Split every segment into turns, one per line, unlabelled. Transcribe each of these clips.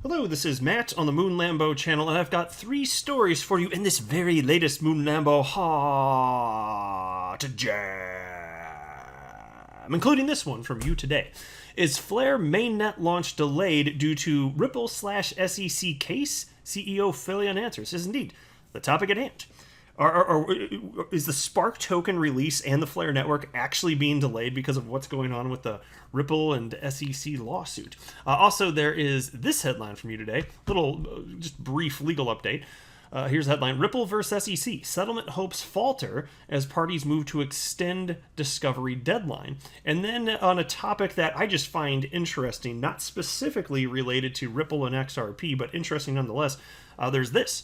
Hello, this is Matt on the Moon Lambo channel, and I've got 3 stories for you in this very latest Moon Lambo Hot Jam, including this one from you today. Is Flair mainnet launch delayed due to Ripple/SEC case? CEO Flair answers. Is indeed the topic at hand. Is the Spark token release and the Flair network actually being delayed because of what's going on with the Ripple and SEC lawsuit? Also, there is this headline from you today. Little, just brief legal update. Here's the headline. Ripple versus SEC. Settlement hopes falter as parties move to extend discovery deadline. And then on a topic that I just find interesting, not specifically related to Ripple and XRP, but interesting nonetheless, there's this.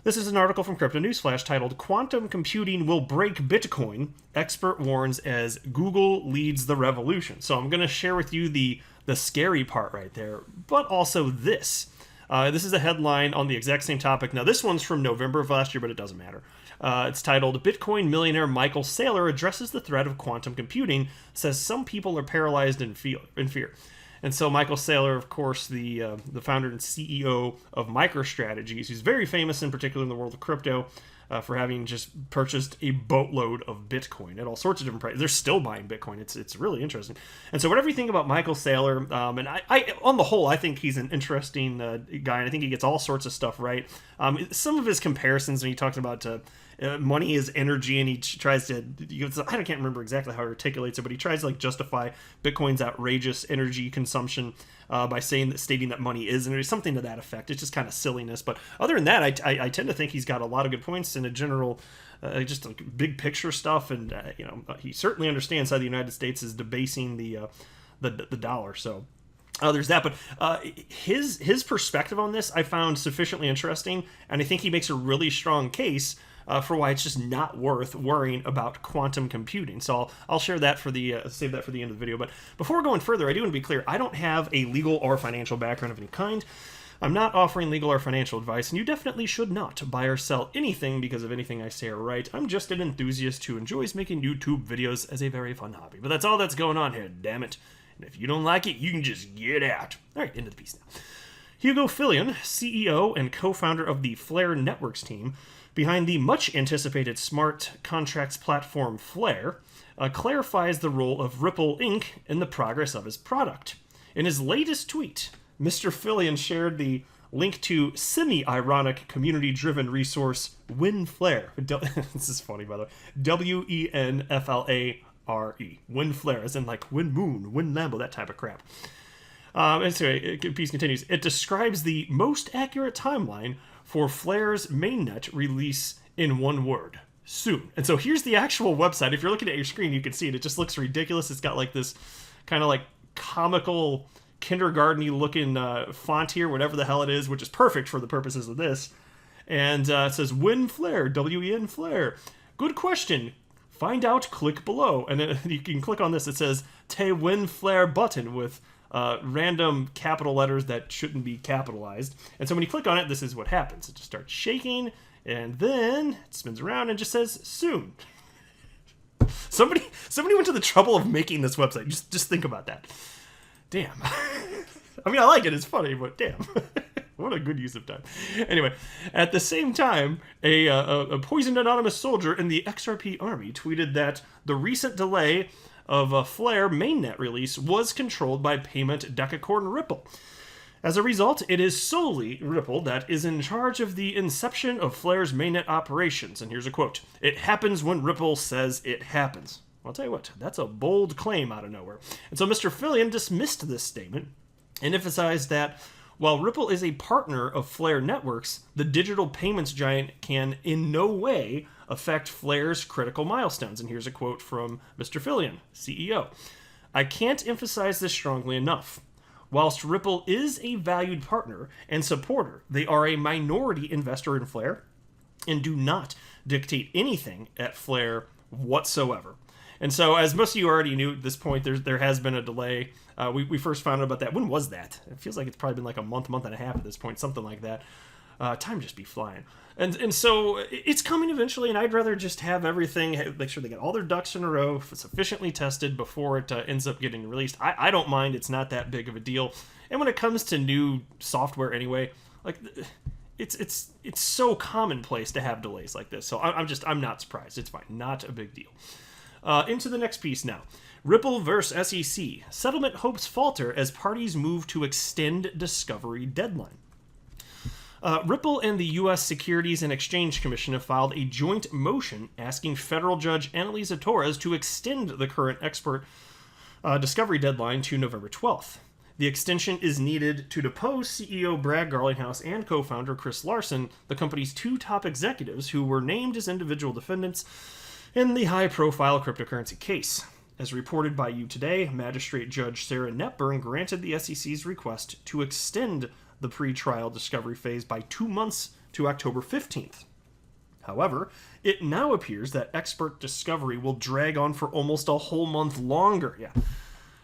This is an article from Crypto Newsflash titled Quantum Computing Will Break Bitcoin, Expert Warns as Google Leads the Revolution. So I'm going to share with you the scary part right there, but also this. This is a headline on the exact same topic. Now, this one's from November of last year, but it doesn't matter. It's titled Bitcoin Millionaire Michael Saylor Addresses the Threat of Quantum Computing, Says Some People Are Paralyzed in Fear. And so Michael Saylor, of course, the founder and CEO of MicroStrategies, he's very famous in particular in the world of crypto for having just purchased a boatload of Bitcoin at all sorts of different prices. They're still buying Bitcoin. It's really interesting. And so whatever you think about Michael Saylor, and I on the whole, I think he's an interesting guy, and I think he gets all sorts of stuff right. Some of his comparisons when he talks about money is energy, and he tries to, I can't remember exactly how he articulates it, but he tries to like justify Bitcoin's outrageous energy consumption by stating that money is energy, something to that effect. It's just kind of silliness. But other than that, I tend to think he's got a lot of good points in a general, just like big picture stuff, and he certainly understands how the United States is debasing the dollar. So. There's that, but his perspective on this I found sufficiently interesting, and I think he makes a really strong case for why it's just not worth worrying about quantum computing. So I'll share that for save that for the end of the video. But before going further, I do want to be clear: I don't have a legal or financial background of any kind. I'm not offering legal or financial advice, and you definitely should not buy or sell anything because of anything I say or write. I'm just an enthusiast who enjoys making YouTube videos as a very fun hobby. But that's all that's going on here, damn it. And if you don't like it, you can just get out. All right, into the piece now. Hugo Fillion, CEO and co-founder of the Flair Networks team, behind the much-anticipated smart contracts platform Flair, clarifies the role of Ripple Inc. in the progress of his product. In his latest tweet, Mr. Fillion shared the link to semi-ironic community-driven resource WinFlair. This is funny, by the way. WENFLARE. Win Flair, as in like Win Moon, Win Lambo, that type of crap. Anyway, piece continues. It describes the most accurate timeline for Flair's mainnet release in one word: soon. And so here's the actual website. If you're looking at your screen, you can see it. It just looks ridiculous. It's got like this kind of like comical kindergarten-y looking font here, whatever the hell it is, which is perfect for the purposes of this. And it says Win Flair, W-E-N Flair. Good question. Find out, click below. And then you can click on this. It says Te Win Flair button with random capital letters that shouldn't be capitalized. And so when you click on it, this is what happens. It just starts shaking, and then it spins around and just says soon. Somebody went to the trouble of making this website. Just think about that. Damn. I mean, I like it. It's funny, but damn. What a good use of time. Anyway, at the same time, a poisoned anonymous soldier in the XRP army tweeted that the recent delay of a Flair mainnet release was controlled by payment decacorn Ripple. As a result, it is solely Ripple that is in charge of the inception of Flair's mainnet operations. And here's a quote. It happens when Ripple says it happens. I'll tell you what, that's a bold claim out of nowhere. And so Mr. Fillion dismissed this statement and emphasized that while Ripple is a partner of Flair Networks, the digital payments giant can in no way affect Flair's critical milestones. And here's a quote from Mr. Fillion, CEO. I can't emphasize this strongly enough. Whilst Ripple is a valued partner and supporter, they are a minority investor in Flair and do not dictate anything at Flair whatsoever. And so, as most of you already knew at this point, there has been a delay. We first found out about that. When was that? It feels like it's probably been like a month and a half at this point, something like that. Time just be flying. And so it's coming eventually, and I'd rather just have everything, make sure they get all their ducks in a row, sufficiently tested before it ends up getting released. I don't mind. It's not that big of a deal. And when it comes to new software anyway, like, it's so commonplace to have delays like this. So I'm not surprised. It's fine. Not a big deal. Into the next piece now. Ripple vs. SEC. Settlement hopes falter as parties move to extend discovery deadline. Ripple and the U.S. Securities and Exchange Commission have filed a joint motion asking federal judge Annalisa Torres to extend the current expert discovery deadline to November 12th. The extension is needed to depose CEO Brad Garlinghouse and co-founder Chris Larson, the company's two top executives who were named as individual defendants in the high-profile cryptocurrency case. As reported by You Today, Magistrate Judge Sarah Netburn granted the SEC's request to extend the pre-trial discovery phase by 2 months to October 15th. However, it now appears that expert discovery will drag on for almost a whole month longer. Yeah.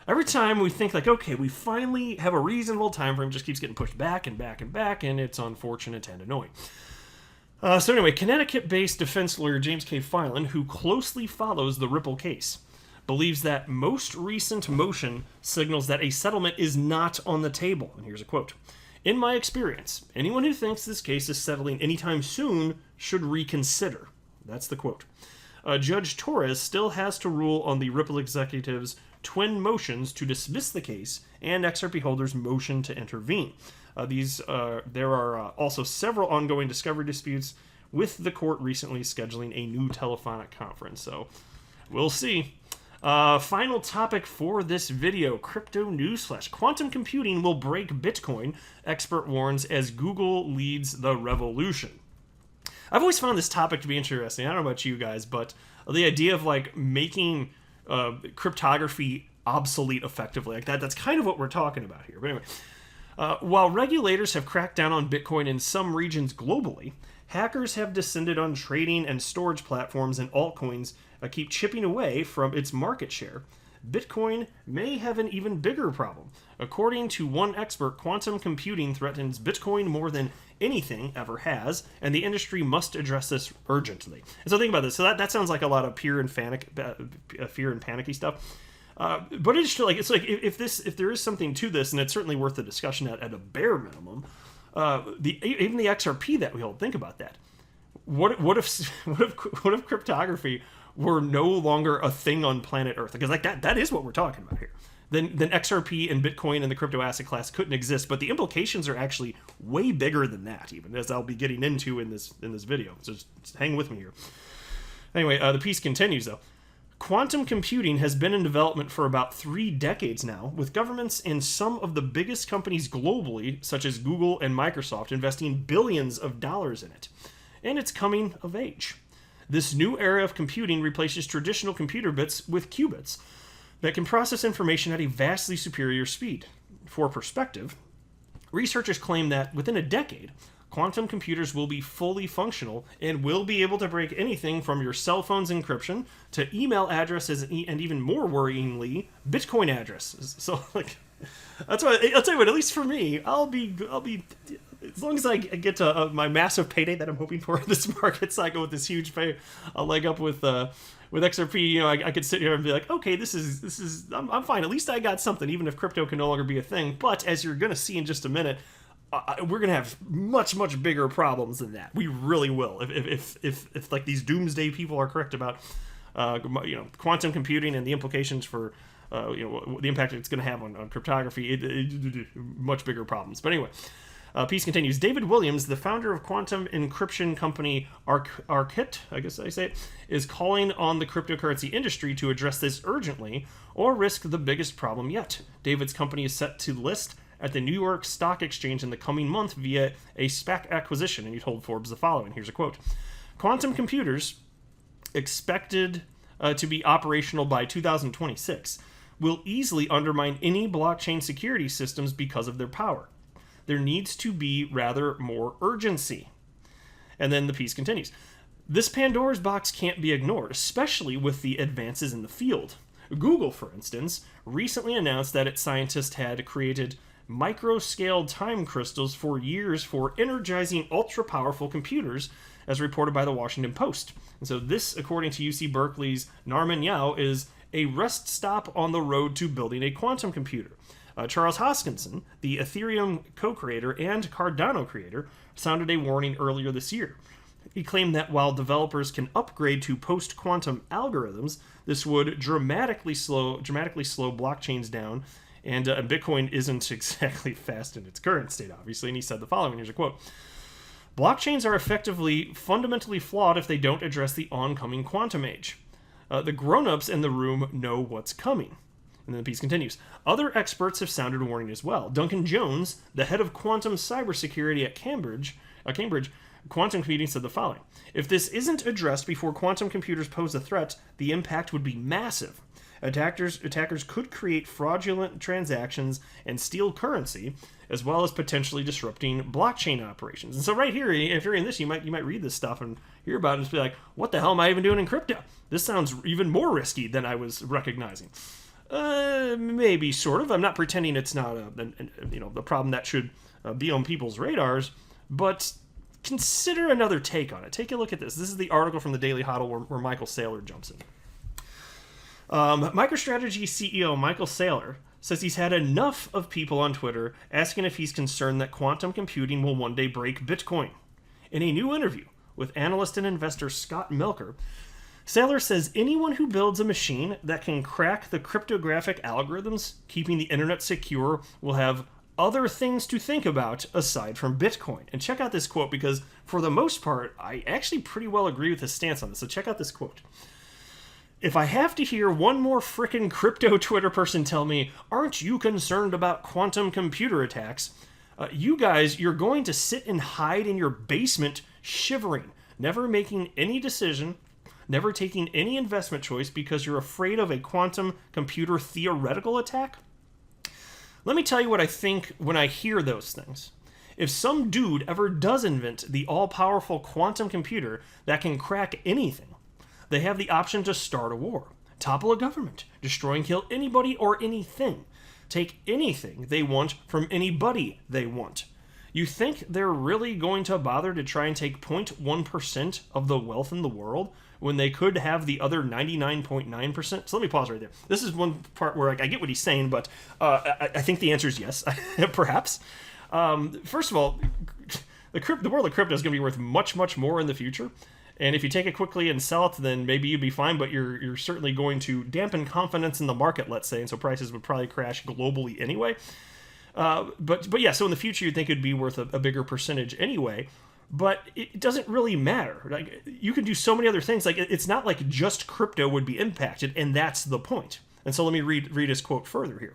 Every time we think, like, okay, we finally have a reasonable time frame, just keeps getting pushed back and back and back, and it's unfortunate and annoying. So anyway, Connecticut-based defense lawyer James K. Filan, who closely follows the Ripple case, believes that most recent motion signals that a settlement is not on the table. And here's a quote. In my experience, anyone who thinks this case is settling anytime soon should reconsider. That's the quote. Judge Torres still has to rule on the Ripple executives' twin motions to dismiss the case and XRP holders' motion to intervene. There are also several ongoing discovery disputes, with the court recently scheduling a new telephonic conference. So we'll see. Final topic for this video, crypto newsflash. Quantum computing will break Bitcoin, expert warns, as Google leads the revolution. I've always found this topic to be interesting. I don't know about you guys, but the idea of like making cryptography obsolete effectively, like that's kind of what we're talking about here. But anyway, while regulators have cracked down on Bitcoin in some regions globally, hackers have descended on trading and storage platforms, and altcoins keep chipping away from its market share. Bitcoin may have an even bigger problem. According to one expert, quantum computing threatens Bitcoin more than anything ever has, and the industry must address this urgently. And so think about this. So that sounds like a lot of fear and panicky stuff. But it's like if there is something to this, and it's certainly worth the discussion at a bare minimum. Even the XRP that we hold. Think about that. What if cryptography were no longer a thing on planet Earth? Because like that is what we're talking about here. Then XRP and Bitcoin and the crypto asset class couldn't exist, but the implications are actually way bigger than that, even, as I'll be getting into in this video. So just hang with me here. Anyway, the piece continues though. Quantum computing has been in development for about 3 decades now, with governments and some of the biggest companies globally, such as Google and Microsoft, investing billions of dollars in it. And it's coming of age. This new era of computing replaces traditional computer bits with qubits that can process information at a vastly superior speed. For perspective, researchers claim that within a decade, quantum computers will be fully functional and will be able to break anything from your cell phone's encryption to email addresses and even more worryingly, Bitcoin addresses. So, like, that's why I'll tell you what. At least for me, I'll be as long as I get to my massive payday that I'm hoping for this market cycle with this huge leg up with XRP. You know, I could sit here and be like, okay, this is I'm fine. At least I got something, even if crypto can no longer be a thing. But as you're gonna see in just a minute, we're gonna have much bigger problems than that. We really will. If like these doomsday people are correct about quantum computing and the implications for the impact it's going to have on cryptography, much bigger problems. But anyway, piece continues. David Williams, the founder of quantum encryption company Arkit, I guess I say it, is calling on the cryptocurrency industry to address this urgently or risk the biggest problem yet. David's company is set to list at the New York Stock Exchange in the coming month via a SPAC acquisition, and he told Forbes the following. Here's a quote. Quantum computers, expected to be operational by 2026, will easily undermine any blockchain security systems because of their power. There needs to be rather more urgency. And then the piece continues. This Pandora's box can't be ignored, especially with the advances in the field. Google, for instance, recently announced that its scientists had created micro-scale time crystals for years for energizing ultra-powerful computers, as reported by the Washington Post. And so this, according to UC Berkeley's Narman Yao, is a rest stop on the road to building a quantum computer. Charles Hoskinson, the Ethereum co-creator and Cardano creator, sounded a warning earlier this year. He claimed that while developers can upgrade to post-quantum algorithms, this would dramatically slow blockchains down, and Bitcoin isn't exactly fast in its current state, obviously. And he said the following, here's a quote: "Blockchains are effectively fundamentally flawed if they don't address the oncoming quantum age. The grown-ups in the room know what's coming." And then the piece continues. Other experts have sounded a warning as well. Duncan Jones, the head of quantum cybersecurity at Cambridge Quantum Computing, said the following: "If this isn't addressed before quantum computers pose a threat, the impact would be massive. Attackers could create fraudulent transactions and steal currency, as well as potentially disrupting blockchain operations." And so right here, if you're in this, you might read this stuff and hear about it and just be like, what the hell am I even doing in crypto? This sounds even more risky than I was recognizing. Maybe, sort of. I'm not pretending it's not the problem that should be on people's radars, but consider another take on it. Take a look at this. This is the article from the Daily Hodl where Michael Saylor jumps in. MicroStrategy CEO Michael Saylor says he's had enough of people on Twitter asking if he's concerned that quantum computing will one day break Bitcoin. In a new interview with analyst and investor Scott Melker, Saylor says anyone who builds a machine that can crack the cryptographic algorithms keeping the internet secure will have other things to think about aside from Bitcoin. And check out this quote, because for the most part, I actually pretty well agree with his stance on this. So check out this quote. "If I have to hear one more frickin' crypto Twitter person tell me, aren't you concerned about quantum computer attacks? You guys, you're going to sit and hide in your basement shivering, never making any decision, never taking any investment choice because you're afraid of a quantum computer theoretical attack?" Let me tell you what I think when I hear those things. If some dude ever does invent the all-powerful quantum computer that can crack anything, they have the option to start a war, topple a government, destroy and kill anybody or anything, take anything they want from anybody they want. You think they're really going to bother to try and take 0.1% of the wealth in the world when they could have the other 99.9%? So let me pause right there. This is one part where I get what he's saying, but I think the answer is yes, perhaps. First of all, the world of crypto is going to be worth much, much more in the future. And if you take it quickly and sell it, then maybe you'd be fine, but you're certainly going to dampen confidence in the market, let's say, and so prices would probably crash globally anyway. But yeah, so in the future you'd think it'd be worth a bigger percentage anyway, but it doesn't really matter. Like, you can do so many other things. Like, it's not like just crypto would be impacted, and that's the point. And so let me read his quote further here.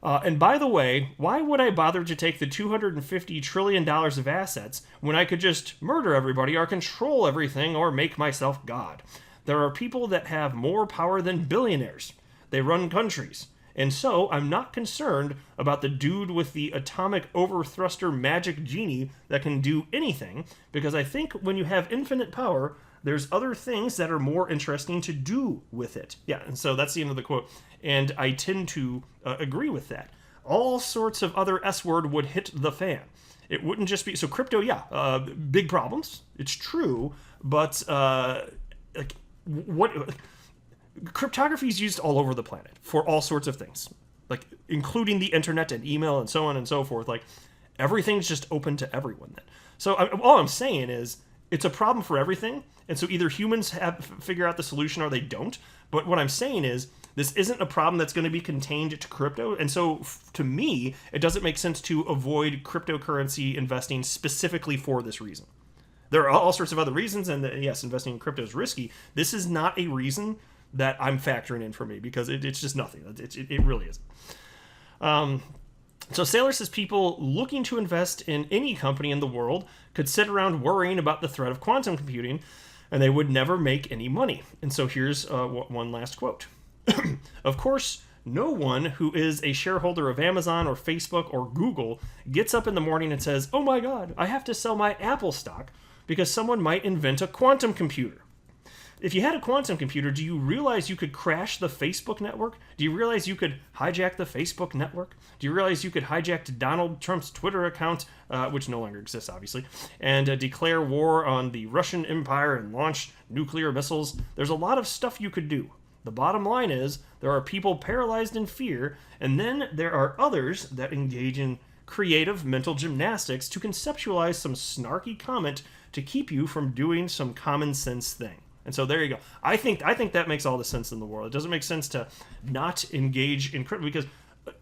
"And by the way, why would I bother to take the $250 trillion of assets when I could just murder everybody or control everything or make myself God? There are people that have more power than billionaires. They run countries. And so I'm not concerned about the dude with the atomic overthruster magic genie that can do anything, because I think when you have infinite power, there's other things that are more interesting to do with it." Yeah, and so that's the end of the quote. And I tend to agree with that. All sorts of other S-word would hit the fan. It wouldn't just be... So crypto, yeah, big problems. It's true, but cryptography is used all over the planet for all sorts of things, like including the internet and email and so on and so forth. Like, everything's just open to everyone then. So all I'm saying is it's a problem for everything, and so either humans figure out the solution or they don't. But what I'm saying is this isn't a problem that's going to be contained to crypto, and so to me it doesn't make sense to avoid cryptocurrency investing specifically for this reason. There are all sorts of other reasons, and yes, investing in crypto is risky. This is not a reason that I'm factoring in for me, because it's just nothing. It really isn't. So Saylor says people looking to invest in any company in the world could sit around worrying about the threat of quantum computing, and they would never make any money. And so here's one last quote. "Of course, no one who is a shareholder of Amazon or Facebook or Google gets up in the morning and says, 'Oh my God, I have to sell my Apple stock because someone might invent a quantum computer.' if you had a quantum computer, do you realize you could crash the Facebook network? Do you realize you could hijack the Facebook network? Do you realize you could hijack Donald Trump's Twitter account, which no longer exists, obviously, and declare war on the Russian Empire and launch nuclear missiles? There's a lot of stuff you could do. The bottom line is there are people paralyzed in fear, and then there are others that engage in creative mental gymnastics to conceptualize some snarky comment to keep you from doing some common sense thing. And so there you go. I think that makes all the sense in the world. It doesn't make sense to not engage in criticism, because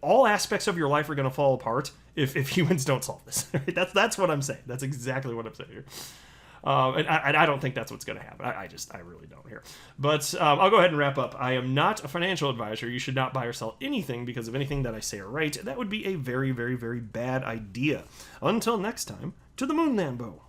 all aspects of your life are going to fall apart if humans don't solve this. That's what I'm saying. That's exactly what I'm saying here. And I don't think that's what's going to happen. I really don't here. But I'll go ahead and wrap up. I am not a financial advisor. You should not buy or sell anything because of anything that I say or write. That would be a very, very, very bad idea. Until next time, to the moon, Lambo.